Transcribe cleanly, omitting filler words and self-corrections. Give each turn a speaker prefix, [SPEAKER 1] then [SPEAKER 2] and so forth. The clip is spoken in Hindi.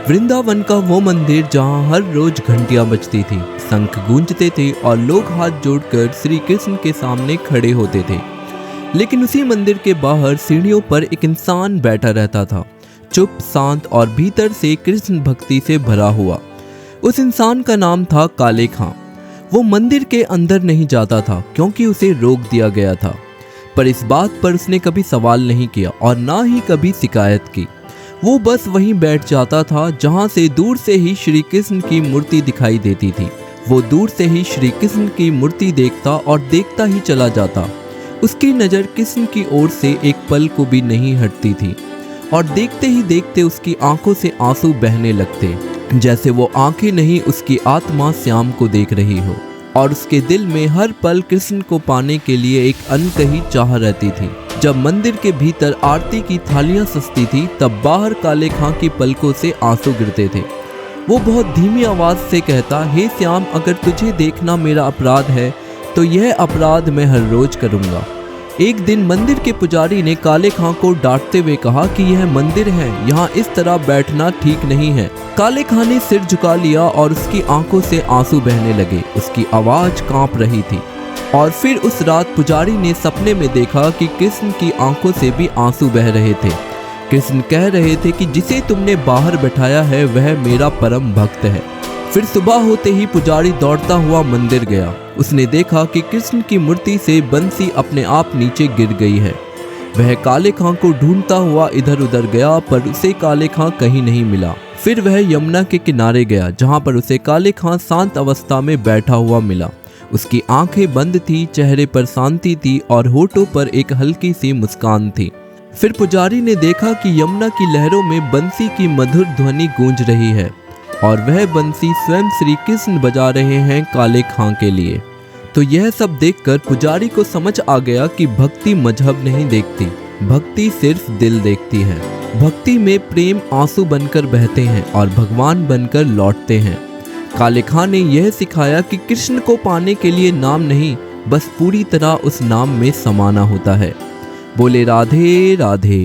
[SPEAKER 1] वृंदावन का वो मंदिर जहाँ हर रोज घंटियां बजती थी, शंख गूंजते थे और लोग हाथ जोड़कर श्री कृष्ण के सामने खड़े होते थे। लेकिन उसी मंदिर के बाहर सीढ़ियों पर एक इंसान बैठा रहता था, चुप, शांत और भीतर से कृष्ण भक्ति से भरा हुआ। उस इंसान का नाम था काले खां। वो मंदिर के अंदर नहीं जाता था क्योंकि उसे रोक दिया गया था, पर इस बात पर उसने कभी सवाल नहीं किया और ना ही कभी शिकायत की। वो बस वहीं बैठ जाता था जहाँ से दूर से ही श्री कृष्ण की मूर्ति दिखाई देती थी। वो दूर से ही श्री कृष्ण की मूर्ति देखता और देखता ही चला जाता। उसकी नज़र कृष्ण की ओर से एक पल को भी नहीं हटती थी और देखते ही देखते उसकी आंखों से आंसू बहने लगते, जैसे वो आंखें नहीं उसकी आत्मा श्याम को देख रही हो और उसके दिल में हर पल कृष्ण को पाने के लिए एक अनकही चाह रहती थी। जब मंदिर के भीतर आरती की थालियां सजती थी तब बाहर काले खां की पलकों से आंसू गिरते थे। वो बहुत धीमी आवाज से कहता, हे श्याम, अगर तुझे देखना मेरा अपराध है तो यह अपराध मैं हर रोज करूंगा। एक दिन मंदिर के पुजारी ने काले खां को डांटते हुए कहा कि यह मंदिर है, यहाँ इस तरह बैठना ठीक नहीं है। काले खां ने सिर झुका लिया और उसकी आंखों से आंसू बहने लगे। उसकी आवाज कांप रही थी। और फिर उस रात पुजारी ने सपने में देखा कि कृष्ण की आंखों से भी आंसू बह रहे थे। कृष्ण कह रहे थे कि जिसे तुमने बाहर बैठाया है वह मेरा परम भक्त है। फिर सुबह होते ही पुजारी दौड़ता हुआ मंदिर गया। उसने देखा कि कृष्ण की मूर्ति से बंसी अपने आप नीचे गिर गई है। वह काले खां को ढूंढता हुआ इधर उधर गया पर उसे काले खां कहीं नहीं मिला। फिर वह यमुना के किनारे गया जहां पर उसे काले खां शांत अवस्था में बैठा हुआ मिला। उसकी आंखें बंद थी, चेहरे पर शांति थी और होठों पर एक हल्की सी मुस्कान थी। फिर पुजारी ने देखा कि यमुना की लहरों में बंसी की मधुर ध्वनि गूंज रही है और वह बंसी स्वयं श्री कृष्ण बजा रहे हैं काले खां के लिए। तो यह सब देखकर पुजारी को समझ आ गया कि भक्ति मजहब नहीं देखती, भक्ति सिर्फ दिल देखती है। भक्ति में प्रेम आंसू बनकर बहते हैं और भगवान बनकर लौटते हैं। काले खां ने यह सिखाया कि कृष्ण को पाने के लिए नाम नहीं, बस पूरी तरह उस नाम में समाना होता है। बोले राधे राधे।